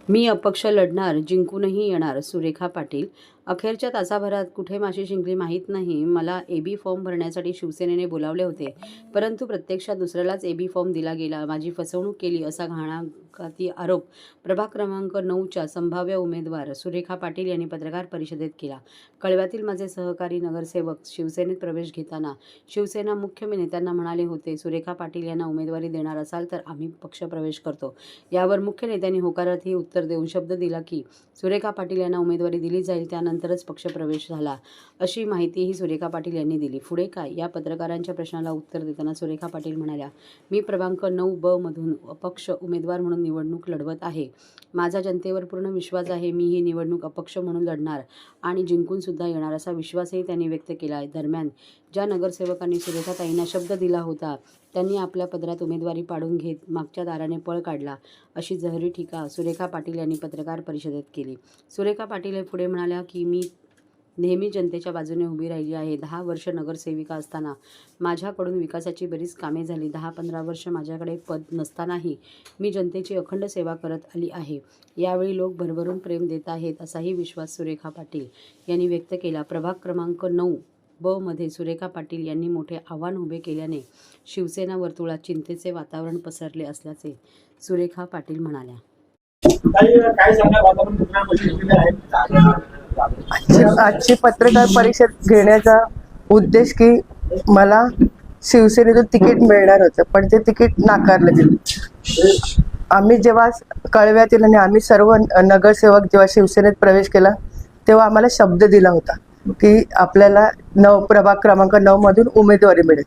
मी अपक्ष लढणार, जिंकूनही येणार. सुरेखा पाटील. अखेरच्या तासाभरात कुठे माशी शिंकली माहीत नाही. मला एबी फॉर्म भरण्यासाठी शिवसेनेने बोलावले होते, परंतु प्रत्यक्षात दुसऱ्यालाच एबी फॉर्म दिला गेला. माझी फसवणूक केली असा घाणाघाती आरोप प्रभाग क्रमांक 9च्या संभाव्य उमेदवार सुरेखा पाटील यांनी पत्रकार परिषदेत केला. कळव्यातील माझे सहकारी नगरसेवक शिवसेनेत प्रवेश घेताना शिवसेना मुख्य नेत्यांना म्हणाले होते, सुरेखा पाटील यांना उमेदवारी देणार असाल तर आम्ही पक्षप्रवेश करतो. यावर मुख्य नेत्यांनी होकारार्थी उत्तर देऊन शब्द दिला की सुरेखा पाटील यांना उमेदवारी दिली जाईल, त्यानंतरच पक्षप्रवेश झाला, अशी माहितीही सुरेखा पाटील यांनी दिली. पुढे काय, या पत्रकारांच्या प्रश्नाला उत्तर देताना सुरेखा पाटील म्हणाल्या, मी क्रमांक 9ब मधून अपक्ष उमेदवार म्हणून निवडणूक लढवत आहे. माझा जनतेवर पूर्ण विश्वास आहे. मी ही निवडणूक अपक्ष म्हणून लढणार आणि जिंकून सुद्धा येणार असा विश्वासही त्यांनी व्यक्त केला. दरम्यान ज्या नगरसेवकांनी सुरेखाताईंना शब्द दिला होता त्यांनी आपल्या पदरात उमेदवारी पाडून घेत मागच्या दाराने पळ काढला, अशी जहरी टीका सुरेखा पाटील यांनी पत्रकार परिषदेत केली. सुरेखा पाटील हे पुढे म्हणाल्या की मी नेहमी जनतेच्या बाजूने उभी राहिली आहे. 10 वर्ष नगरसेविका असताना माझ्याकडून विकासाची बरीच कामे झाली. 10-15 वर्ष माझ्याकडे पद नसतानाही मी जनतेची अखंड सेवा करत आली आहे. यावेळी लोक भरभरून प्रेम देत आहेत असाही विश्वास सुरेखा पाटील यांनी व्यक्त केला. प्रभाग क्रमांक 9ब मध्ये सुरेखा पाटील यांनी मोठे आव्हान उभे केल्याने शिवसेना वर्तुळात चिंतेचे वातावरण पसरले असल्याचे सुरेखा पाटील म्हणाल्या. आजची पत्रकार परिषद घेण्याचा उद्देश की मला शिवसेनेतून तिकीट मिळणार होतं, पण ते तिकीट नाकारलं गेलं. आम्ही जेव्हा कळव्यातील आणि आम्ही सर्व नगरसेवक जेव्हा शिवसेनेत प्रवेश केला तेव्हा आम्हाला शब्द दिला होता की आपल्याला प्रभाग क्रमांक 9 मधून उमेदवारी मिळेल,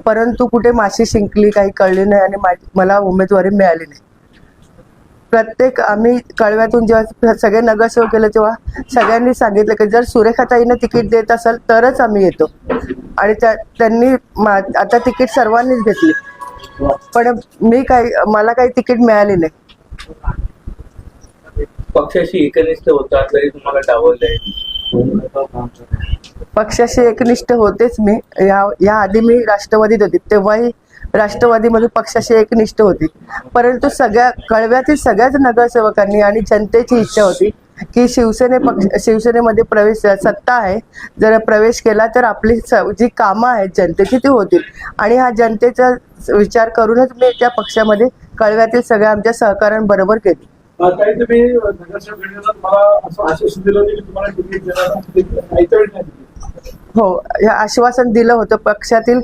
परंतु कुठे माशी शिंकली काही कळली नाही आणि मला उमेदवारी मिळाली नाही. आम्ही कळव्यातून जेव्हा सगळे नगरसेवक केले तेव्हा सगळ्यांनी सांगितलं की जर सुरेखाताईंना तिकीट देत असेल तरच आम्ही येतो, आणि त्यांनी आता तिकीट सर्वांनीच घेतली, पण मला काही तिकीट मिळाले नाही. पक्षाशी एकनिष्ठ होता तरी तुम्हाला डावललंय. पक्षाशी एकनिष्ठ होतेच मी. या आधी मी राष्ट्रवादीत होती, तेव्हाही राष्ट्रवादीमध्ये पक्षाशी एकनिष्ठ होती, परंतु कळव्यातील सगळ्याच नगरसेवकांनी आणि जनतेची इच्छा होती की शिवसेनेमध्ये प्रवेश सत्ता आहे, जर प्रवेश केला तर आपली जी कामं आहेत जनतेची ती होतील, आणि हा जनतेचा विचार करूनच मी त्या पक्षामध्ये कळव्यातील सगळ्या आमच्या सहकाऱ्यांबरोबर केली. हो, हे आश्वासन दिलं होतं. पक्षातील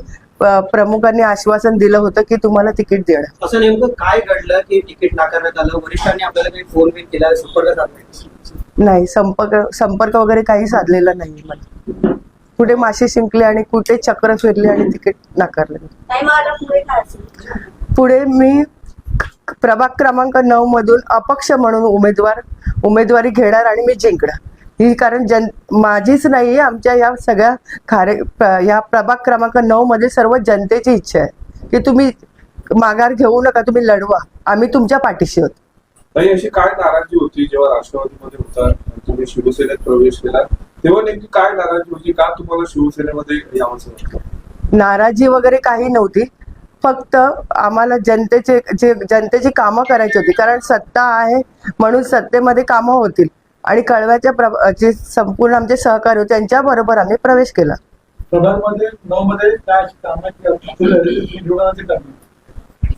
प्रमुखांनी आश्वासन दिलं होतं की तुम्हाला तिकीट देणार. असं नेमकं काय घडलं की तिकीट नाकारण्यात आलं? वरिष्ठांनी आपल्याला काही फोन बिन केला, संपर्क साधला? नाही, संपर्क वगैरे काही साधलेला नाही. मला कुठे माशी शिंकली आणि कुठे चक्र फिरले आणि तिकीट नाकारले. पुढे मी प्रभाग क्रमांक 9 मधून अपक्ष म्हणून उमेदवारी घेणार आणि मी जिंकणार. ही कारण माझीच नाहीये, आमच्या या सगळ्या या प्रभाग क्रमांक 9 मध्ये सर्व जनतेची इच्छा आहे की तुम्ही माघार घेऊ नका, तुम्ही लढवा, आम्ही तुमच्या पाठीशी आहोत. अशी काय नाराजी होती जेव्हा राष्ट्रवादीमध्ये होता, तुम्ही शिवसेनेत प्रवेश केला तेव्हा नेमकी काय नाराजी होती, का तुम्हाला शिवसेनेमध्ये यावंसं वाटतं? नाराजी वगैरे काही नव्हती, फक्त आम्हाला जनतेची कामं करायची होती, कारण सत्ता आहे म्हणून सत्तेमध्ये कामं होतील, आणि कळव्याच्या जे संपूर्ण आमचे सहकारी होते त्यांच्या बरोबर आम्ही प्रवेश केला.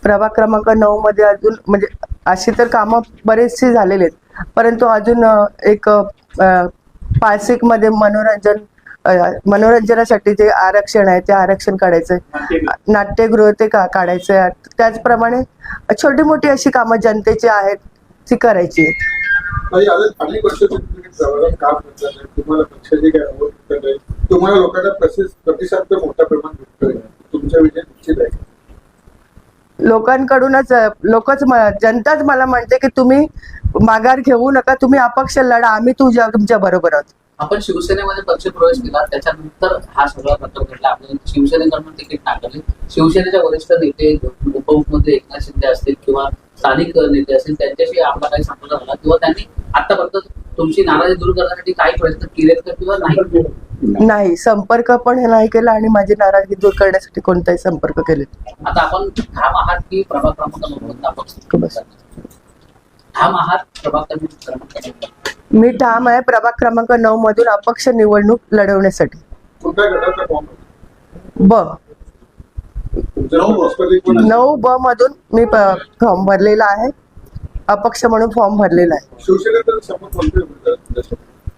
प्रभाग क्रमांक 9 मध्ये अजून म्हणजे अशी तर कामं बरेचशी झालेली आहेत, परंतु अजून एक पासिक मध्ये मनोरंजनासाठी जे आरक्षण आहे ते आरक्षण काढायचंय, नाट्यगृह ते काढायचंय, त्याचप्रमाणे छोटी मोठी अशी कामं जनतेची आहेत ती करायची आहेत. तुम्हाला लोकांचा प्रतिसाद मोठ्या प्रमाणात भेटतोय, तुमच्या विजय निश्चित आहे. जनताच मला म्हणते की तुम्ही माघार घेऊ नका, तुम्ही अपक्ष लढा, आम्ही तुमच्या बरोबर आहोत. आपण शिवसेनेमध्ये पक्षप्रवेश केला, त्याच्यानंतर हा सगळा प्रकार घडला. आपल्याला शिवसेनेकडून तिकीट नाकारले. शिवसेनेच्या वरिष्ठ नेते उपमुख्यमंत्री एकनाथ शिंदे असतील किंवा स्थानिक नेते असतील, त्यांच्याशी आपला काही संपर्क झाला किंवा त्यांनी आतापर्यंत तुमची नाराजी दूर करण्यासाठी काही प्रयत्न केलेत का किंवा नाही? नाही, संपर्क पण नाही केला आणि माझी नाराजगी दूर करण्यासाठी कोणताही संपर्क केले. आता आपण ठाम आहात की प्रभाग क्रमांक 9 अपक्ष? ठाम आहात प्रभाग क्रमांक 9? मी ठाम आहे प्रभाग क्रमांक 9 मधून अपक्ष निवडणूक लढवण्यासाठी. कोणत्या गटाचा फॉर्म ब तुमचं नाव राष्ट्रवादी कोण आहे? 9 मधून मी फॉर्म भरलेला आहे. अपक्ष म्हणून फॉर्म भरलेला आहे. शिवसेनेचा शपथ कोणते उमेदवार?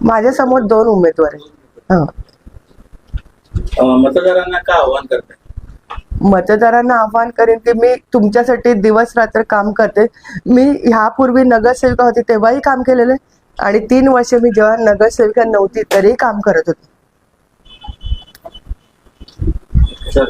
माझ्या समोर 2 उमेदवार आहेत. हा. मतदारांना काय आव्हान करताय? मतदारांना आवाहन करेन की मी तुमच्यासाठी दिवस रात्र काम करते. मी ह्यापूर्वी नगरसेविका होती तेव्हाही काम केलेलं आहे आणि 3 वर्ष मी जेव्हा नगरसेविका नव्हती तरीही काम करत होते. सर